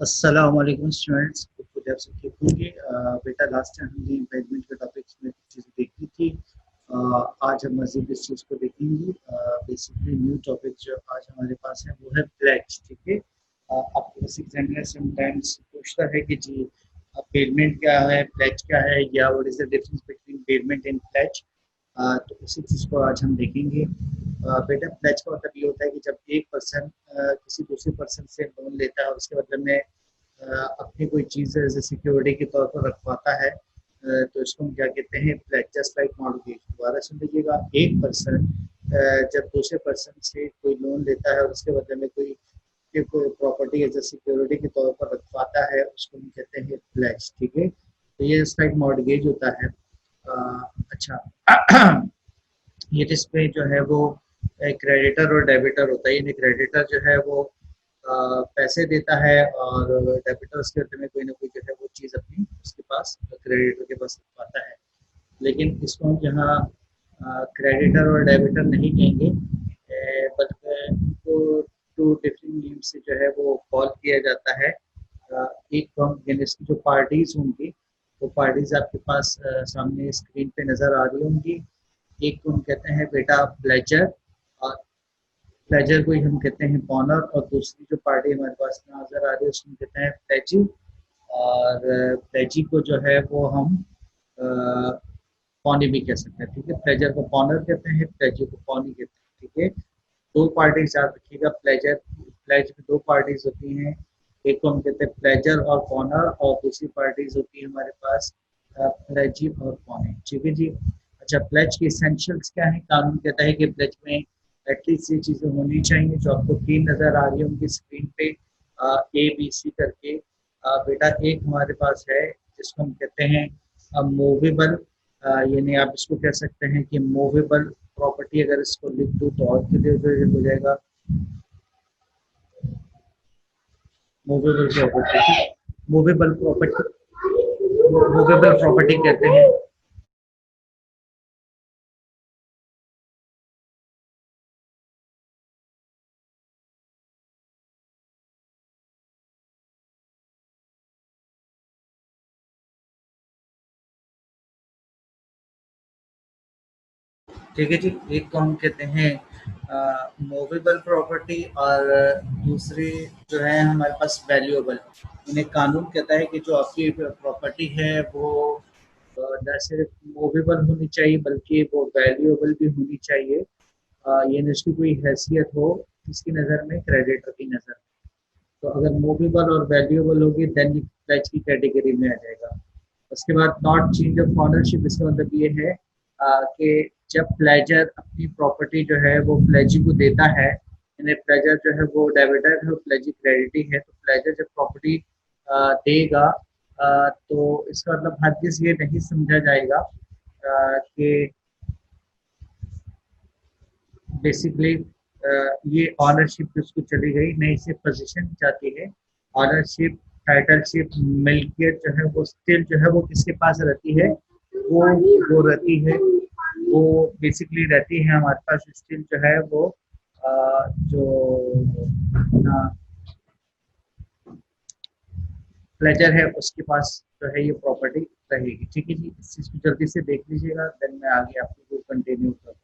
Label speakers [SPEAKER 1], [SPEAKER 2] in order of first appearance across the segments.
[SPEAKER 1] अस्सलाम वालेकुम स्टूडेंट्स। खुद आप सब ठीक होंगे। बेटा लास्ट टाइम हमने इम्पेचमेंट के टॉपिक्स में कुछ चीज़ें देखी थी। आज हम मज़ीद इस चीज़ को देखेंगे। बेसिकली न्यू टॉपिक जो आज हमारे पास है वो है प्लेज। ठीक है। आपको बस एग्जामिनर समटाइम्स पूछता है कि जी पेमेंट क्या है, प्लेज क्या है, या what is the difference between payment and pledge. तो उसी चीज़ को आज हम देखेंगे। बेटा प्लेज का मतलब ये होता है कि जब एक पर्सन किसी दूसरे पर्सन से लोन लेता है और उसके बदले में अपनी कोई चीज़ एज सिक्योरिटी के तौर पर रखवाता है, तो इसको हम क्या कहते हैं, प्लेज। Just like mortgage. दोबारा सुन लीजिएगा, एक पर्सन जब दूसरे पर्सन से कोई लोन लेता है और उसके बदले में कोई प्रॉपर्टी एज सिक्योरिटी के तौर पर रखवाता है, उसको हम कहते हैं प्लेज। ठीक है। तो ये जस्ट लाइक मॉर्गेज होता है। अच्छा। ये जिसपे जो है वो क्रेडिटर और डेबिटर होता है। यानी क्रेडिटर जो है वो पैसे देता है और डेबिटर उसके बदले में कोई ना कोई जो है वो चीज़ अपनी उसके पास क्रेडिटर के पास पाता है। लेकिन इसको हम यहाँ क्रेडिटर और डेबिटर नहीं कहेंगे, बल्कि इनको टू डिफरेंट नेम से जो है वो कॉल किया जाता है। एक तो हम यानी इसकी जो पार्टीज होंगी, वो पार्टीज आपके पास सामने स्क्रीन पे नज़र आ रही होंगी। एक को हम कहते हैं बेटा प्लेजर, और प्लेजर को ही हम कहते हैं पॉनर, और दूसरी जो पार्टी हमारे पास नजर आ रही है उसको हम कहते हैं प्लेजी। और प्लेजी को जो है वो हम पौनी भी कह सकते हैं। ठीक है। प्लेजर को पॉनर कहते हैं, प्लेजी को पौनी कहते हैं। ठीक है। दो पार्टीज याद रखिएगा। प्लेजर प्लेज में दो पार्टीज होती हैं। एक को हम कहते हैं प्लेजर और पॉनर, और दूसरी पार्टीज होती है हमारे पास प्लेजी और पॉनी। ठीक है जी। अच्छा, प्लेज की एसेंशियल्स क्या है। कानून कहता है कि प्लेज में एटलीस्ट ये चीज़ें होनी चाहिए जो आपको तीन नज़र आ रही होंगी स्क्रीन पे, ए बी सी करके। बेटा एक हमारे पास है जिसको हम कहते हैं मूवेबल, यानी आप इसको कह सकते हैं कि मूवेबल प्रॉपर्टी। अगर इसको लिख दूँ तो और क्लियर हो जाएगा। Movable property, movable property, movable property कहते हैं। ठीक है जी। एक को हम कहते हैं मूवेबल प्रॉपर्टी, और दूसरी जो है हमारे पास वैल्यूएबल। इन्हें कानून कहता है कि जो आपकी प्रॉपर्टी है वो न सिर्फ मूवेबल होनी चाहिए बल्कि वो वैल्यूएबल भी होनी चाहिए। यानी उसकी कोई हैसियत हो किसकी नज़र में, क्रेडिटर की नज़र में। तो अगर मूवेबल और वैल्यूएबल होगी देन ये प्लेज की कैटेगरी में आ जाएगा। उसके बाद नॉट चेंज ऑफ ऑनरशिप। इसका मतलब ये है कि जब प्लेजर अपनी प्रॉपर्टी जो है वो प्लेजी को देता है, यानी प्लेजर जो है वो डेबिटर है और प्लेजी क्रेडिटी है, तो प्लेजर जब प्रॉपर्टी देगा, तो इसका मतलब हरगिज ये नहीं समझा जाएगा कि बेसिकली ये ऑनरशिप उसको चली गई, नहीं सिर्फ पोजीशन जाती है। ऑनरशिप, टाइटलशिप, मिल्कियत जो है वो स्टिल जो है वो किसके पास रहती है, वो रहती है, वो बेसिकली रहती है हमारे पास स्टिल जो है वो जो अपना प्लेजर है उसके पास जो है ये प्रॉपर्टी रहेगी। ठीक है जी। इस चीज़ को जल्दी से देख लीजिएगा, देन मैं आगे आपको कंटिन्यू करूँ।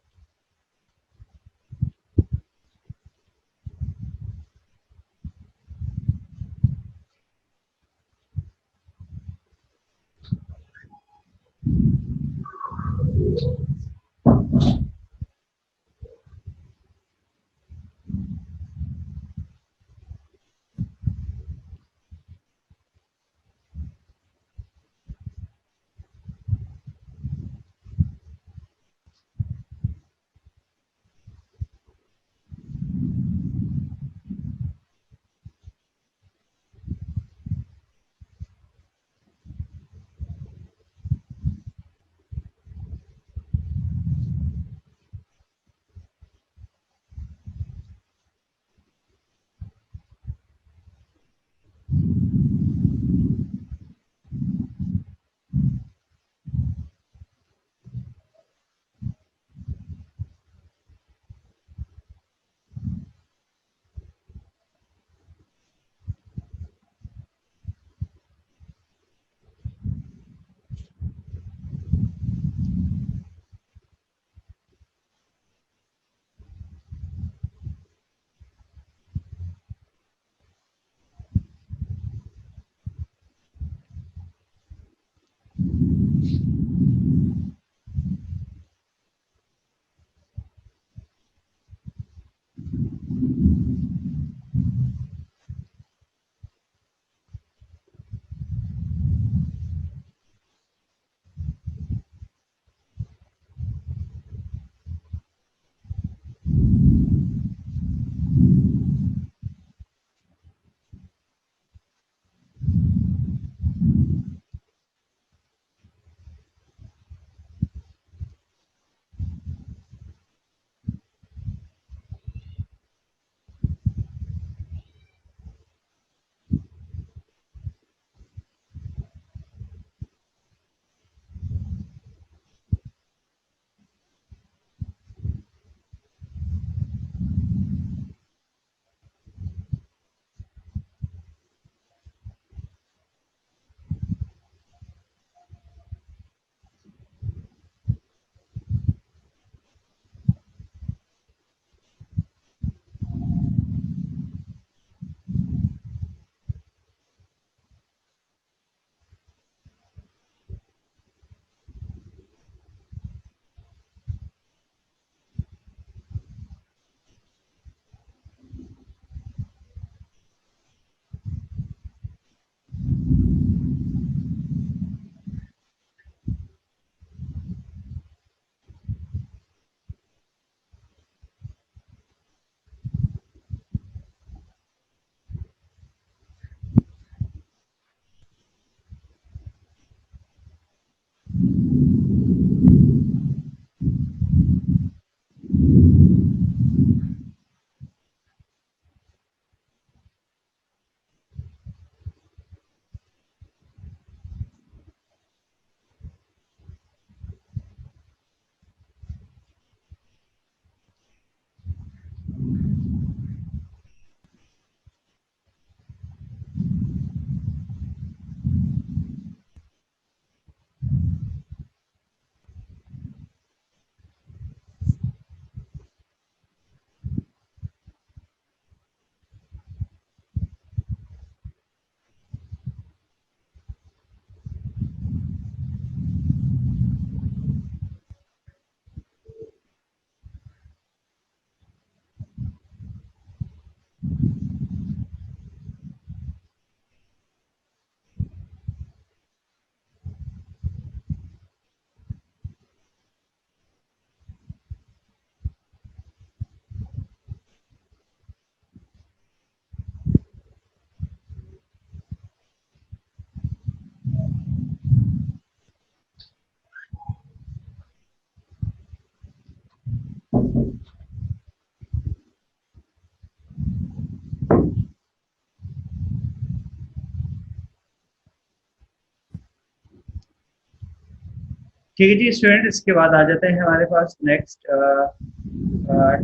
[SPEAKER 1] ठीक है जी स्टूडेंट, इसके बाद आ जाते हैं हमारे पास नेक्स्ट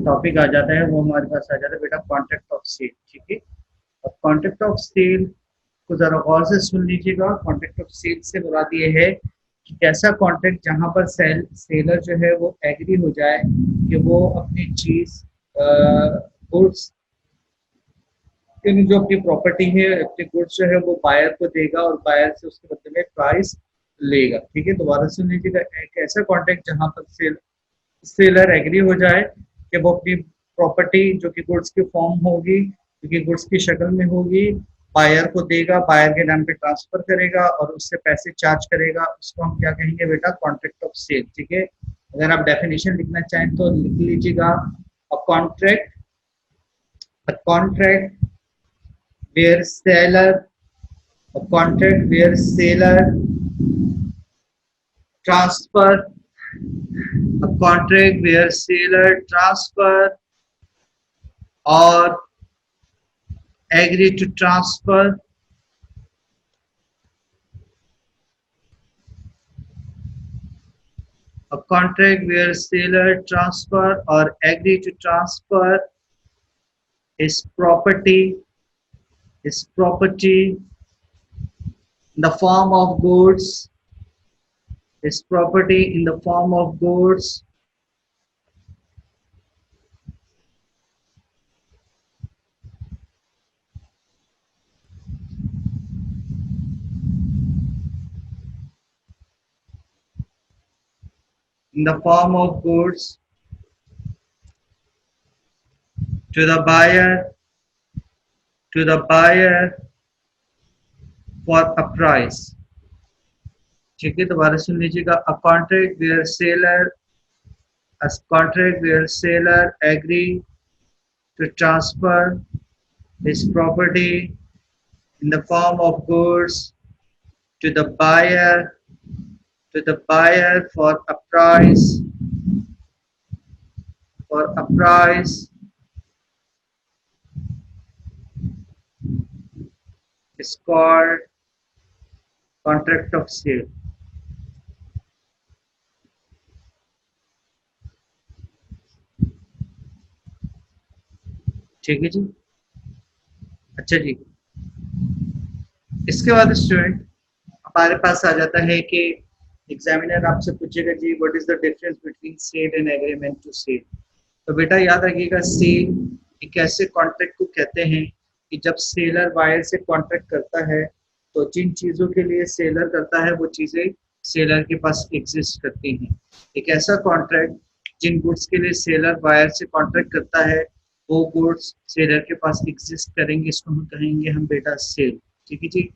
[SPEAKER 1] टॉपिक आ जाता है, वो हमारे पास आ जाता है बेटा कॉन्ट्रैक्ट ऑफ सेल। ठीक है, अब कॉन्ट्रैक्ट ऑफ सेल को जरा गौर से सुन लीजिएगा। कॉन्ट्रैक्ट ऑफ सेल से मुराद ये है कि कैसा कॉन्ट्रैक्ट जहां पर सेलर जो है वो एग्री हो जाए कि वो अपनी चीज गुड्स, जो अपनी प्रॉपर्टी है, अपने गुड्स जो है वो बायर को देगा और बायर से उसके बदले में प्राइस लेगा। ठीक है, दोबारा सुन लीजिएगा। एक ऐसा कॉन्ट्रैक्ट जहां पर सेलर एग्री हो जाए कि वो अपनी प्रॉपर्टी जो कि गुड्स की फॉर्म होगी, जो कि गुड्स की शक्ल में होगी, बायर को देगा, बायर के नाम पे ट्रांसफर करेगा और उससे पैसे चार्ज करेगा, उसको हम क्या कहेंगे बेटा, कॉन्ट्रैक्ट ऑफ सेल। ठीक है, अगर आप डेफिनेशन लिखना चाहें तो लिख लीजिएगा, a contract where seller a contract where seller transfer a contract where seller transfer or agree to transfer a contract where seller transfer or agree to transfer his property in the form of goods, his property in the form of goods in the form of goods to the buyer for a price। ठीक है, दोबारा सुन लीजिएगा, a contract where seller agree to transfer his property in the form of goods to the buyer for a price is called contract of sale। ठीक है जी, अच्छा जी। इसके बाद स्टूडेंट हमारे पास आ जाता है कि एग्जामिनर आपसे पूछेगा जी what is the difference between sale and agreement to sale. तो बेटा याद रखिएगा, सेल एक ऐसे कॉन्ट्रैक्ट को कहते हैं कि जब सेलर बायर से कॉन्ट्रैक्ट करता है तो जिन चीजों के लिए सेलर करता है वो चीजें सेलर के पास एग्जिस्ट करती हैं। एक ऐसा कॉन्ट्रैक्ट जिन गुड्स के लिए सेलर बायर से कॉन्ट्रैक्ट करता है वो गुड्स सेलर के पास एग्जिस्ट करेंगे, इसको हम कहेंगे हम बेटा सेल। ठीक है जी।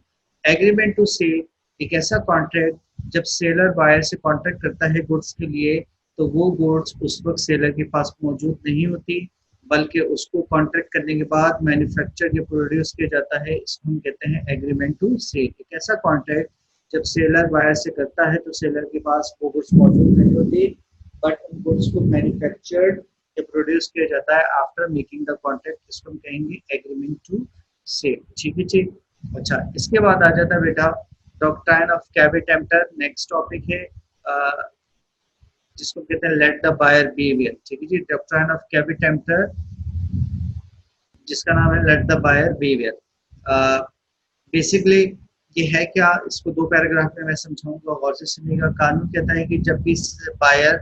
[SPEAKER 1] एग्रीमेंट टू सेल एक ऐसा कॉन्ट्रैक्ट जब सेलर बायर से कॉन्ट्रैक्ट करता है गुड्स के लिए तो वो गुड्स उस वक्त सेलर के पास मौजूद नहीं होती, बल्कि उसको कॉन्ट्रैक्ट करने के बाद मैन्युफैक्चर या प्रोड्यूस किया जाता है, इसको हम कहते हैं एग्रीमेंट टू सेल। एक ऐसा कॉन्ट्रैक्ट जब सेलर बायर से करता है तो सेलर के पास वो गुड्स मौजूद नहीं होती, बट उन गुड्स को मैन्युफैक्चर्ड या प्रोड्यूस किया जाता है आफ्टर मेकिंग द कॉन्ट्रैक्ट, इसको हम कहेंगे एग्रीमेंट टू सेल। ठीक है जी। अच्छा, इसके बाद आ जाता है बेटा डॉक्ट्राइन ऑफ कैविटेम्पटर। नेक्स्ट टॉपिक है जिसको कहते हैं लेट द बायर बिहेवियर। ठीक है जी, डॉक्ट्राइन ऑफ कैविटेम्पटर जिसका नाम है let the buyer beware. Basically ये है क्या, इसको दो पैराग्राफ में मैं समझाऊंगा, गौर से सुनिएगा। कानून कहता है कि जब भी बायर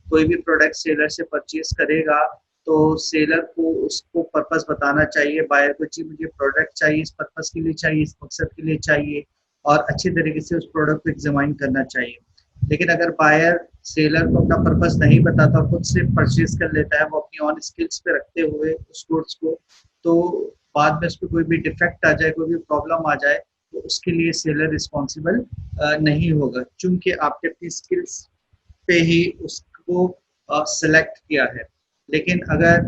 [SPEAKER 1] कोई भी प्रोडक्ट सेलर से परचेज करेगा तो सेलर को उसको पर्पस बताना चाहिए बायर को, जी मुझे प्रोडक्ट चाहिए, इस पर्पस के लिए चाहिए, इस मकसद के लिए चाहिए, और अच्छी तरीके से उस प्रोडक्ट को एग्जामाइन करना चाहिए। लेकिन अगर बायर सेलर को अपना पर्पस नहीं बताता, खुद से परचेज कर लेता है वो अपनी ऑन स्किल्स पे रखते हुए उस गुड्स को, तो बाद में उस पर कोई भी डिफेक्ट आ जाए, कोई भी प्रॉब्लम आ जाए तो उसके लिए सेलर रिस्पॉन्सिबल नहीं होगा, क्योंकि आपने अपनी स्किल्स पे ही उसको सिलेक्ट किया है। लेकिन अगर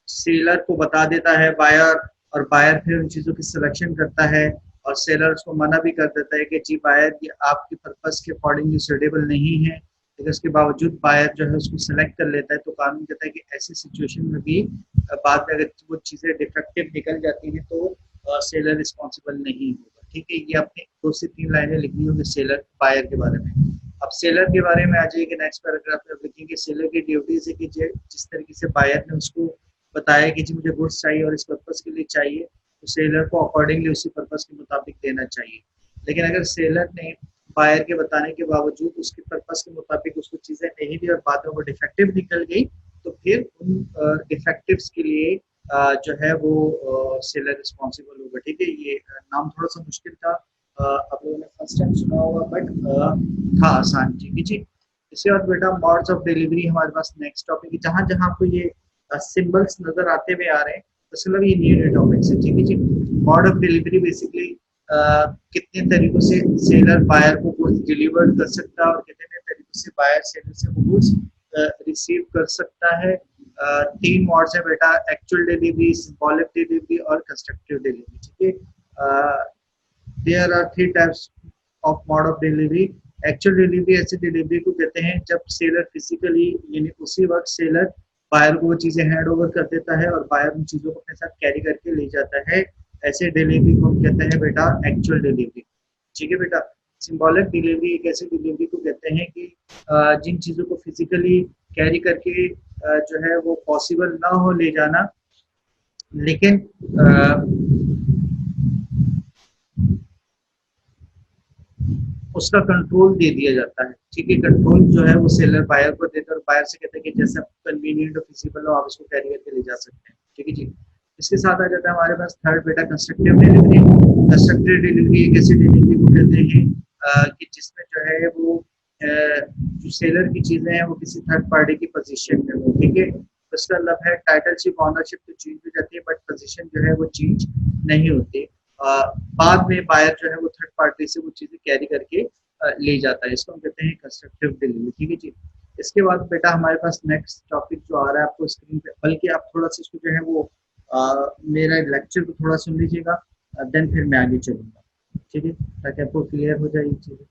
[SPEAKER 1] सेलर को बता देता है बायर और बायर फिर उन चीज़ों की सिलेक्शन करता है और सेलर उसको मना भी कर देता है कि जी बायर ये आपके पर्पस के अकॉर्डिंग सूटेबल नहीं है, लेकिन उसके बावजूद बायर जो है उसको सिलेक्ट कर लेता है, तो कानून कहता है कि ऐसी सिचुएशन में भी बाद में अगर वो चीज़ें डिफेक्टिव निकल जाती हैं तो सेलर रिस्पॉन्सिबल नहीं होगा। ठीक है, ये आपने 2 से 3 लाइनें लिखनी होगी सेलर बायर के बारे में। अब सेलर के बारे में आ जाइए, नेक्स्ट पैराग्राफ में लिखेंगे सेलर की ड्यूटीज है कि जिस तरीके से बायर ने उसको बताया कि जी मुझे गुड्स चाहिए और इस पर्पज के लिए चाहिए, तो सेलर को अकॉर्डिंगली उसी पर्पज के मुताबिक देना चाहिए। लेकिन अगर सेलर ने बायर के बताने के बावजूद उसके पर्पज के मुताबिक उसको चीजें नहीं दी और बाद में वो डिफेक्टिव निकल गई, तो फिर उन डिफेक्टिव्स के लिए जो है वो सेलर रिस्पॉन्सिबल होगा। ठीक है, ये नाम थोड़ा सा मुश्किल था, आप लोगों ने फर्स्ट टाइम सुना होगा, बट था आसान। ठीक है जी। इसके बाद बेटा मोड्स ऑफ डिलीवरी हमारे पास नेक्स्ट टॉपिक है। जहां जहां आपको ये सिंबल्स नजर आते हुए आ रहे हैं, तो मतलब ये न्यू टॉपिक्स है। ठीक है जी। मोड ऑफ डिलीवरी बेसिकली कितने तरीकों से सेलर बायर को गुड्स डिलीवर कर सकता है और कितने तरीकों से बायर सेलर से वो गुड्स रिसीव कर सकता है। तीन मोड्स है बेटा, एक्चुअल डिलीवरी, सिंबॉलिक डिलीवरी और कंस्ट्रक्टिव डिलीवरी। ठीक है, there are three types of mode of delivery. Actual delivery ऐसी डिलीवरी को कहते हैं जब सेलर फिजिकली यानी उसी वक्त सेलर बायर को वो चीजें हैंड ओवर कर देता है और बायर उन चीजों को अपने साथ कैरी करके ले जाता है। ऐसे डिलीवरी को हम कहते हैं बेटा एक्चुअल डिलीवरी। ठीक है बेटा। सिंबॉलिक डिलीवरी एक ऐसी डिलीवरी को कहते हैं कि जिन चीजों को फिजिकली कैरी करके जो है वो पॉसिबल ना हो ले जाना, लेकिन उसका कंट्रोल दे दिया जाता है। ठीक है, कंट्रोल जो है वो सेलर बायर को देता है और बायर से कहते हैं कि जैसा कन्वीनियंट और फिजिबल हो आप उसको कैरी करके ले जा सकते हैं। ठीक है जी। इसके साथ आ जाता है हमारे पास थर्ड बेटा कंस्ट्रक्टिव डिलीवरी। कंस्ट्रक्टिव डिलीवरी एक ऐसी डिलीवरी को कहते हैं कि जिसमें जो है वो जो सेलर की चीजें हैं वो किसी थर्ड पार्टी की पोजीशन में हो। ठीक है, उसका मतलब है टाइटलशिप ऑनरशिप तो चेंज हो जाती है बट पोजीशन जो है वो चेंज नहीं होती। बाद में बायर जो है वो थर्ड पार्टी से वो चीजें कैरी करके ले जाता है। इसको हम कहते हैं कंस्ट्रक्टिव डिलीवरी। ठीक है जी। इसके बाद बेटा हमारे पास नेक्स्ट टॉपिक जो आ रहा है आपको स्क्रीन पे, बल्कि आप थोड़ा सा इसको जो है वो मेरा लेक्चर को थोड़ा सुन लीजिएगा, देन फिर मैं आगे चलूंगा। ठीक है, ताकि आपको क्लियर हो जाए ये चीजें।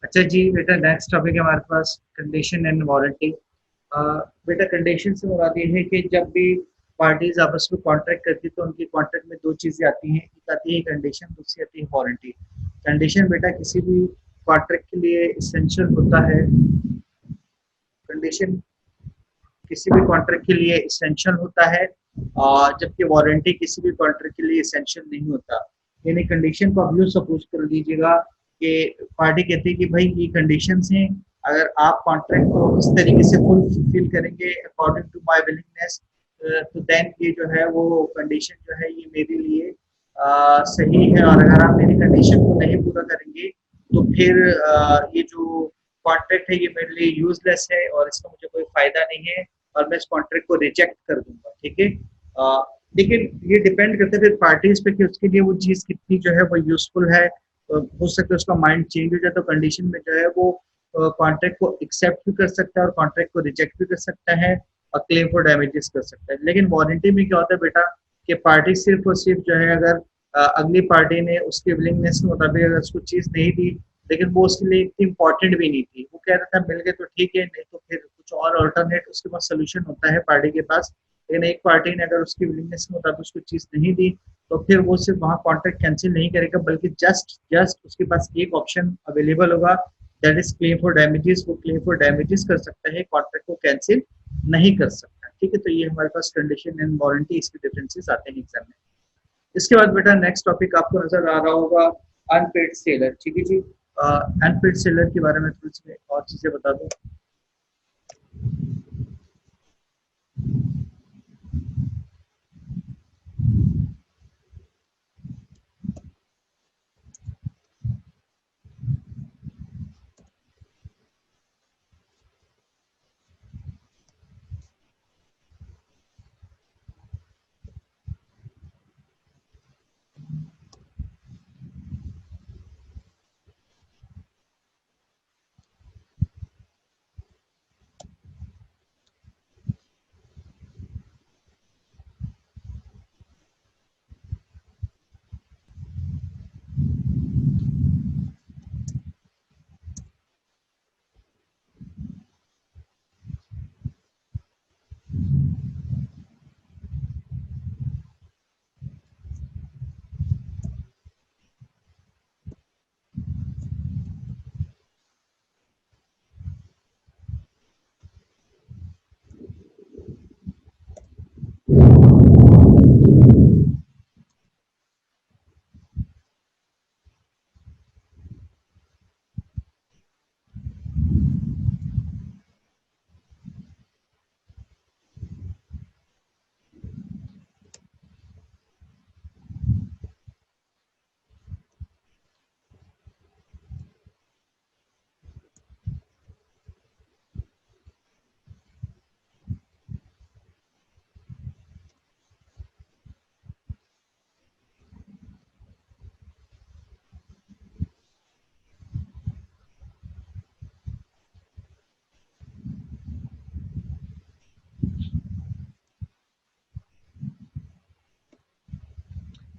[SPEAKER 1] अच्छा जी बेटा, नेक्स्ट टॉपिक है हमारे पास कंडीशन एंड वारंटी। बेटा कंडीशन से मुराद ये है कि जब भी पार्टीज आपस में कॉन्ट्रैक्ट करती है तो उनकी कॉन्ट्रैक्ट में दो चीजें आती हैं, एक आती है कंडीशन, दूसरी आती है वारंटी। कंडीशन बेटा किसी भी कॉन्ट्रैक्ट के लिए इसेंशियल होता है। कंडीशन किसी भी कॉन्ट्रैक्ट के लिए इसेंशियल होता है, जबकि वारंटी किसी भी कॉन्ट्रैक्ट के लिए इसेंशियल नहीं होता। यानी कंडीशन को आप यूँ सपोज कर लीजिएगा कि पार्टी कहती है कि भाई ये कंडीशंस हैं, अगर आप कॉन्ट्रैक्ट को इस तरीके से फुलफिल करेंगे अकॉर्डिंग टू माय विलिंगनेस, तो देन ये जो है वो कंडीशन जो है ये मेरे लिए सही है, और अगर आप मेरी कंडीशन को नहीं पूरा करेंगे तो फिर ये जो कॉन्ट्रैक्ट है ये मेरे लिए यूजलेस है और इसका मुझे कोई फायदा नहीं है और मैं इस कॉन्ट्रैक्ट को रिजेक्ट कर दूंगा। ठीक है, लेकिन ये डिपेंड करते हैं फिर पार्टीज पे कि उसके लिए वो चीज कितनी जो है वो यूजफुल है। हो सकता है उसका माइंड चेंज हो जाए तो कंडीशन में जो है वो कॉन्ट्रैक्ट को एक्सेप्ट भी कर सकता है और कॉन्ट्रैक्ट को रिजेक्ट भी कर सकता है और क्लेम फॉर डैमेजेस कर सकता है। लेकिन वारंटी में क्या होता है बेटा कि पार्टी सिर्फ और सिर्फ जो है अगर अगली पार्टी ने उसके विलिंगनेस के मुताबिक अगर उसको चीज नहीं दी लेकिन वो उसके लिए इतनी इम्पोर्टेंट भी नहीं थी। वो कह रहा था मिल गए तो ठीक है, नहीं तो फिर कुछ और अल्टरनेट उसके पास सोल्यूशन होता है पार्टी के पास। लेकिन एक पार्टी ने अगर उसकी विलिंगनेस के मुताबिक उसको चीज नहीं दी, तो फिर वो सिर्फ वहाँ कॉन्ट्रैक्ट कैंसिल नहीं करेगा, बल्कि जस्ट जस्ट उसके पास एक ऑप्शन अवेलेबल होगा, that is claim for damages. वो क्लेम फॉर डैमेजेस कर सकता है, कॉन्ट्रैक्ट को कैंसिल नहीं कर सकता। ठीक है, तो ये हमारे पास कंडीशन एंड वारंटी, इसके डिफरेंसेस आते हैं एग्जाम में। इसके बाद बेटा नेक्स्ट टॉपिक आपको नजर आ रहा होगा अनपेड सेलर। ठीक है जी, अनपेड सेलर के बारे में थोड़ी सी और चीजें बता दूं।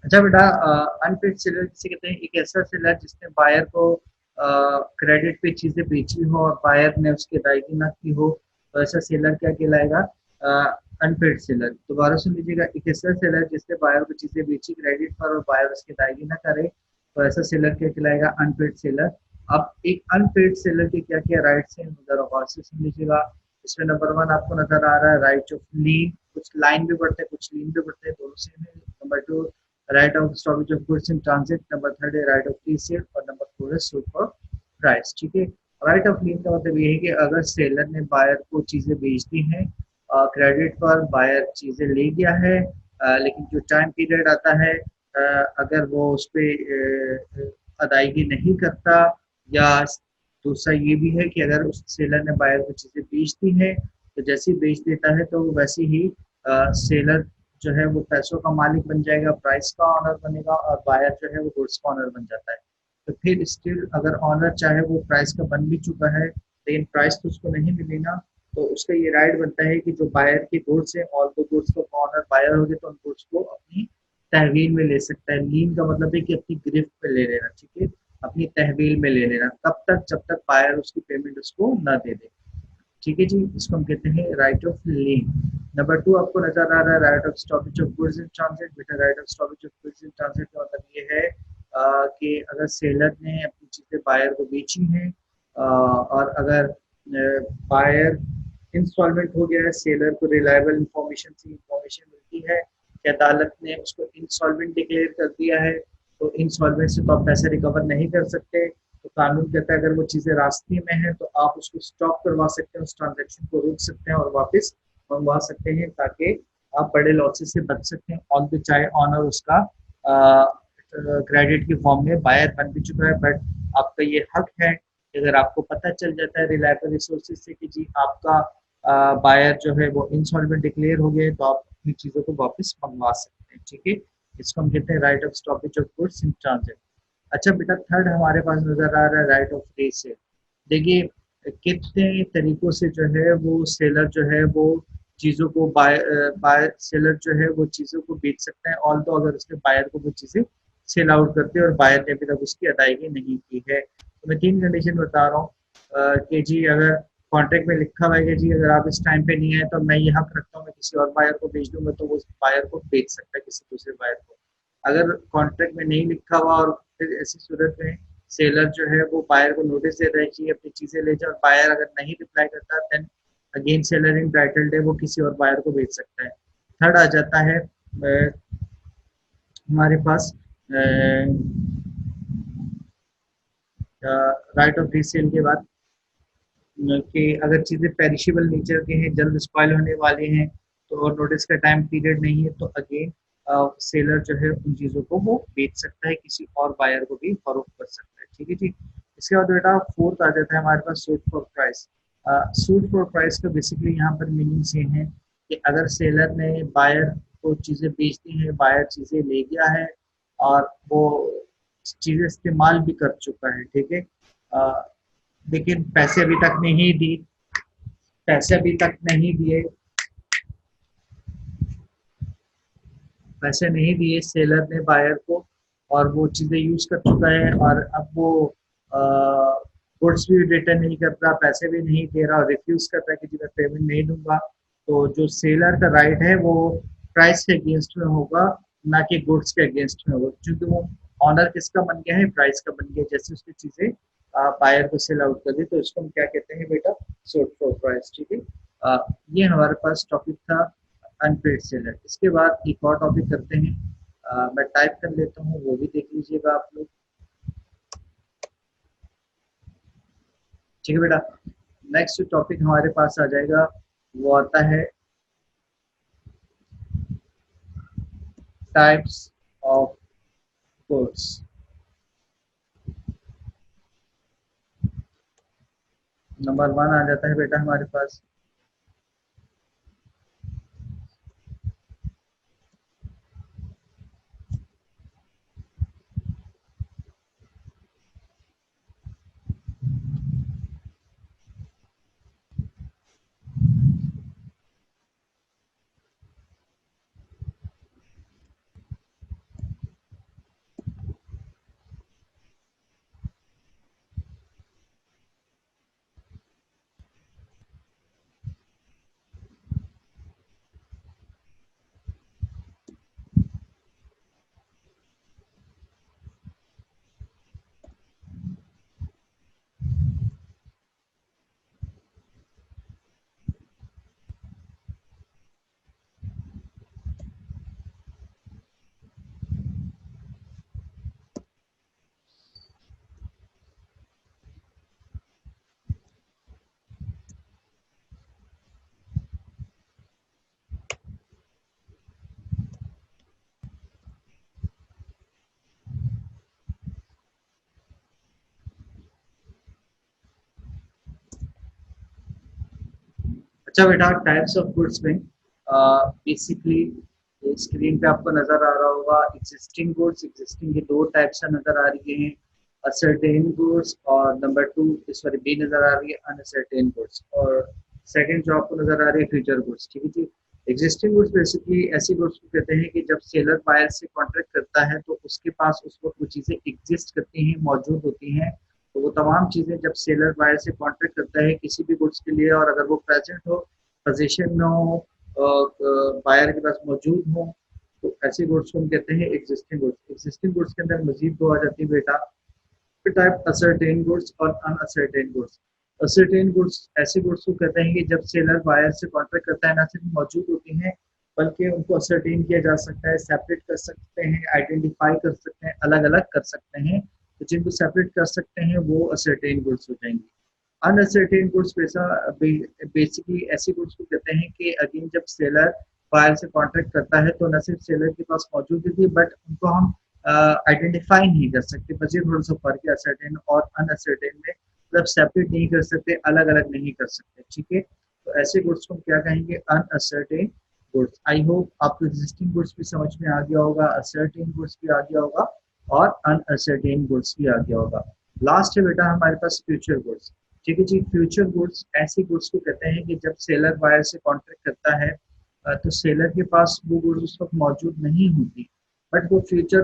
[SPEAKER 1] अच्छा बेटा, अनपेड सेलर किसे कहते हैं? एक ऐसा सेलर जिसने बायर को क्रेडिट पे चीजें बेची हो और बायर ने उसकी अदायगी ना की हो, तो ऐसा सेलर क्या कहलाएगा? Unpaid seller. दोबारा सुन लीजिएगा, एक ऐसा सेलर जिसने बायर को चीजें बेची क्रेडिट पर और बायर उसकी अदायगी ना करे, तो ऐसा सेलर क्या कहलाएगा? Unpaid seller. अब एक अनपेड सेलर के क्या क्या राइट्स हैं, जरा गौर से सुन लीजिएगा। इसमें नंबर वन आपको नजर आ रहा है राइट ऑफ लीन। कुछ लाइन भी बढ़ते हैं, कुछ लीन भी बढ़ते हैं, दोनों सेम है। Number two, right of stoppage of goods in transit. Number third है राइट ऑफ रीसेल, और नंबर फोर है सूट फॉर प्राइस। ठीक है, राइट ऑफ लीन का मतलब ये है कि अगर सेलर ने बायर को चीजें बेच दी हैं क्रेडिट पर, बायर चीजें ले गया है, लेकिन जो टाइम पीरियड आता है, अगर वो उस पर अदायगी नहीं करता, या दूसरा ये भी है कि अगर उस सेलर ने बायर को चीजें बेच दी है, तो जैसे ही बेच देता है तो वैसे ही सेलर जो है वो पैसों का मालिक बन जाएगा, प्राइस का ऑनर बनेगा, और बायर जो है वो गुड्स का ऑनर बन जाता है। तो फिर स्टिल अगर ऑनर चाहे वो प्राइस का बन भी चुका है, लेकिन प्राइस तो उसको नहीं मिली ना, तो उसका ये राइट बनता है कि जो बायर के गुड्स है, ऑल द गुड्स को ऑनर बायर हो गए, तो उन गुड्स को अपनी तहवील में ले सकता है। लीन का मतलब है कि अपनी गिरफ्त में ले लेना। ठीक है, अपनी तहवील में ले लेना, कब तक? जब तक बायर उसकी पेमेंट उसको न दे दे। ठीक है जी, इसको हम कहते हैं right of lien. Number two आपको नजर आ रहा है right of stoppage of goods in transit. बेटा right of stoppage of goods in transit का मतलब ये है कि अगर सेलर ने अपनी चीजें बायर को बेची हैं, और अगर बायर इंस्टॉलमेंट हो गया है, सेलर को रिलायबल इंफॉर्मेशन से इंफॉर्मेशन मिलती है कि अदालत ने उसको इंसॉल्वेंट डिक्लेयर कर दिया है, तो इंसॉल्वेंट से तो आप पैसे रिकवर नहीं कर सकते। तो कानून कहता है अगर वो चीजें रास्ते में है तो आप उसको स्टॉप करवा सकते हैं, उस ट्रांजेक्शन को रोक सकते हैं और वापस मंगवा सकते हैं, ताकि आप बड़े लॉसेस से बच सकते हैं। ऑन द चाहे ऑनर उसका क्रेडिट की फॉर्म में बायर बन भी चुका है, बट आपका ये हक है कि अगर आपको पता चल जाता है रिलायबल रिसोर्सेज से कि जी आपका बायर जो है वो इंसॉल्वेंट डिक्लेयर हो गए, तो आप अपनी चीजों को वापस मंगवा सकते हैं। ठीक है, इसको हम कहते हैं right of stoppage of goods in transit. अच्छा बेटा, थर्ड हमारे पास नजर आ रहा है राइट ऑफ रीसेल। देखिए कितने तरीकों से जो है वो सेलर जो है वो चीजों को बाय बाय सेलर जो है वो चीजों को बेच सकता है, ऑल तो अगर उसने बायर को वो चीजें सेल आउट करते हैं और बायर ने अभी तक उसकी अदायगी नहीं की है। तो मैं 3 कंडीशन बता रहा हूँ कि जी अगर कॉन्ट्रैक्ट में लिखा हुआ है कि जी अगर आप इस टाइम पे नहीं आए तो मैं ये हक रखता हूँ मैं किसी और बायर को बेच दूंगा, तो वो उस बायर को बेच सकता है किसी दूसरे बायर को। अगर कॉन्ट्रैक्ट में नहीं लिखा हुआ और फिर ऐसी सूरत में सेलर जो है वो बायर को नोटिस देता है कि अपनी चीजें ले जाओ, और बायर अगर नहीं रिप्लाई करता देन अगेन सेलर इंटाइटल्ड है, वो किसी और बायर को बेच सकता है। थर्ड आ जाता है हमारे पास राइट ऑफ रीसेल के बाद कि अगर चीज़ें पेरिशेबल नेचर के हैं, जल्द स्पॉइल होने वाले हैं, तो और नोटिस का टाइम पीरियड नहीं है, तो अगेन सेलर जो है उन चीज़ों को वो बेच सकता है, किसी और बायर को भी फरोख्त कर सकता है। ठीक है जी। इसके बाद बेटा फोर्थ आ जाता है हमारे पास suit for price. Suit for price का बेसिकली यहाँ पर मीनिंग ये है कि अगर सेलर ने बायर को चीज़ें बेच दी हैं, बायर चीज़ें ले गया है और वो चीज़ें इस्तेमाल भी कर चुका है, ठीक है, लेकिन पैसे अभी तक नहीं दी, पैसे अभी तक नहीं दिए, पैसे नहीं दिए सेलर ने बायर को, और वो चीज़ें यूज कर चुका है और अब वो गुड्स भी रिटर्न नहीं कर रहा, पैसे भी नहीं दे रहा और रिफ्यूज कर रहा है कि जी मैं पेमेंट नहीं दूंगा, तो जो सेलर का राइट है वो प्राइस के अगेंस्ट में होगा, ना कि गुड्स के अगेंस्ट में होगा, क्योंकि वो ऑनर किसका बन गया है, प्राइस का बन गया। जैसे उसकी चीजें बायर को सेल आउट कर दी तो इसको हम क्या कहते हैं बेटा, सोल्ड फॉर प्राइस। ठीक है, ये हमारे पास टॉपिक था अनपेड सेलर। इसके बाद एक और टॉपिक करते हैं, मैं टाइप कर लेता हूँ, वो भी देख लीजिएगा आप लोग। ठीक है बेटा, नेक्स्ट टॉपिक हमारे पास आ जाएगा, वो आता है टाइप्स ऑफ गुड्स। नंबर 1 आ जाता है बेटा हमारे पास अच्छा बेटा, टाइप्स ऑफ गुड्स में बेसिकली स्क्रीन पे आपको नजर आ रहा होगा एग्जिस्टिंग गुड्स, एग्जिस्टिंग की दो टाइप्स नजर आ रही हैं, असर्टेन गुड्स और नंबर 2 सॉरी बी नजर आ रही है अनसर्टेन गुड्स, और सेकंड जो आपको नजर आ रही है फ्यूचर गुड्स। ठीक है जी। एग्जिस्टिंग गुड्स बेसिकली ऐसी गुड्स को कहते हैं कि जब सेलर बायर से कॉन्ट्रैक्ट करता है तो उसके पास उस वक्त वो चीजें एग्जिस्ट करती हैं, मौजूद होती हैं, तो वो तमाम चीजें जब सेलर बायर से कॉन्ट्रैक्ट करता है किसी भी गुड्स के लिए, और अगर वो प्रेजेंट हो, पोजीशन में हो, बायर के पास मौजूद हो, तो ऐसे गुड्स को हम कहते हैं एग्जिस्टिंग गुड्स। एग्जिस्टिंग गुड्स के अंदर मजीद दो आ जाती है बेटा, टाइप असर्टेन गुड्स और अनअसर्टेन गुड्स। असर्टेन गुड्स ऐसे गुड्स को कहते हैं कि जब सेलर बायर से कॉन्ट्रैक्ट करता है ना सिर्फ मौजूद होती हैं बल्कि उनको असर्टेन किया जा सकता है, सेपरेट कर सकते हैं, आइडेंटिफाई कर सकते हैं, अलग अलग कर सकते हैं, तो जिनको सेपरेट कर सकते हैं वो असर्टेन गुड्स हो जाएंगे। अनअसर्टेन गुड्स बेसिकली ऐसी गुड्स को कहते हैं कि अगेन जब सेलर बायर से कॉन्ट्रैक्ट करता है तो न सिर्फ सेलर के पास मौजूद होती है बट उनको हम आइडेंटिफाई नहीं कर सकते, बस ये थोड़ा सा फर्क है असर्टेन और अनअसर्टेन में, मतलब सेपरेट नहीं कर सकते, अलग अलग नहीं कर सकते। ठीक है, तो ऐसे गुड्स को हम क्या कहेंगे, अनअसर्टेन गुड्स। आई होप आपको एग्जिस्टिंग गुड्स भी समझ में आ गया होगा, असर्टेन गुड्स भी आ गया होगा और अनअसर्टेन गुड्स भी आ गया होगा। लास्ट है बेटा हमारे पास फ्यूचर गुड्स। ठीक है जी, फ्यूचर गुड्स ऐसी गुड्स को कहते हैं कि जब सेलर बायर से कॉन्ट्रैक्ट करता है तो सेलर के पास वो गुड्स उस वक्त मौजूद नहीं होती, बट वो फ्यूचर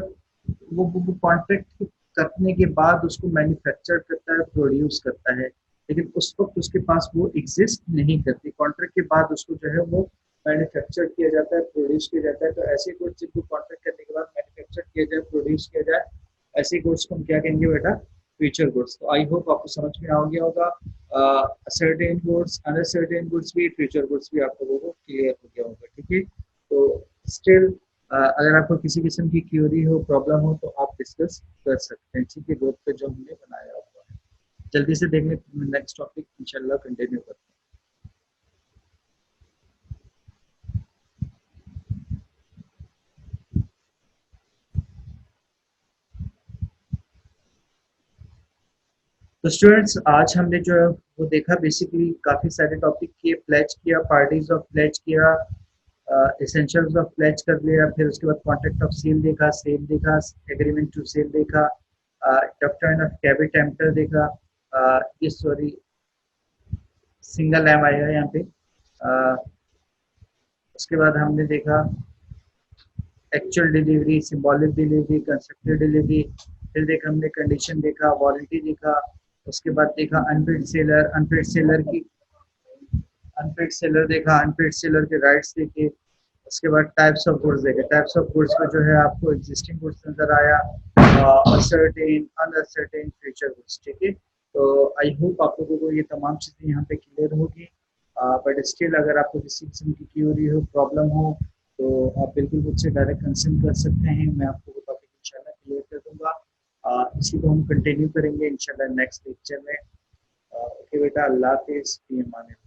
[SPEAKER 1] वो कॉन्ट्रैक्ट करने के बाद उसको मैन्युफैक्चर करता है, प्रोड्यूस करता है, लेकिन उस वक्त उसके पास वो एग्जिस्ट नहीं करती। कॉन्ट्रैक्ट के बाद उसको जो है वो मैन्युफैक्चर किया जाता है, प्रोड्यूस किया जाता है। तो ऐसे गुड्स जिनको कॉन्ट्रैक्ट करने के बाद मैन्युफैक्चर किया जाए, प्रोड्यूस किया जाए, ऐसे गुड्स को हम क्या कहेंगे बेटा? Future goods. तो आई होप आपको समझ में आ गया होगा। सर्टेन गुड्स, अनसर्टेन गुड्स भी, फ्यूचर गुड्स भी आप लोगों को क्लियर हो गया होगा। ठीक है, तो स्टिल अगर आपको किसी किस्म की क्यूरी हो, प्रॉब्लम हो, तो आप डिस्कस कर सकते हैं। ठीक है, ग्रुप पे जो हमने बनाया हुआ है। जल्दी से देख लें नेक्स्ट टॉपिक, इंशाल्लाह कंटिन्यू करते हैं। तो स्टूडेंट्स, आज हमने जो है वो देखा, बेसिकली काफी सारे टॉपिक किए, प्लेज किया, पार्टीज ऑफ प्लेज किया, एसेंशियल्स ऑफ प्लेज कर लिया, फिर उसके बाद कॉन्ट्रैक्ट ऑफ सेल देखा, सेल देखा, एग्रीमेंट टू सेल देखा, डॉक्ट्रिन ऑफ कैबिट एम्प्टर देखा, ये सॉरी सिंगल एम आएगा यहाँ पे। उसके बाद हमने देखा actual delivery, symbolic delivery, constructed delivery, फिर देखा हमने कंडीशन देखा, वारंटी देखा, उसके बाद देखा अनपेड सेलर, अनपेड सेलर की अनपेड सेलर देखा, अनपेड सेलर के राइट्स देखे। उसके बाद टाइप्स ऑफ गुड्स देखे। टाइप्स ऑफ गुड्स में जो है आपको एग्जिस्टिंग गुड्स नजर आया, असर्टेन, अनअसर्टेन, फ्यूचर गुड्स। ठीक है, तो आई होप आप लोगों को ये तमाम चीजें यहाँ पे क्लियर होगी। बट स्टिल अगर आपको किसी किस्म की क्यूरी हो, प्रॉब्लम हो, तो आप बिल्कुल मुझसे डायरेक्ट कंसल्ट कर सकते हैं। मैं आपको वो टॉपिक इंशाल्लाह क्लियर कर दूंगा। इसी को हम कंटिन्यू करेंगे इंशाल्लाह नेक्स्ट लेक्चर में। ओके बेटा, अल्लाह हाफिज़, फी अमान अल्लाह।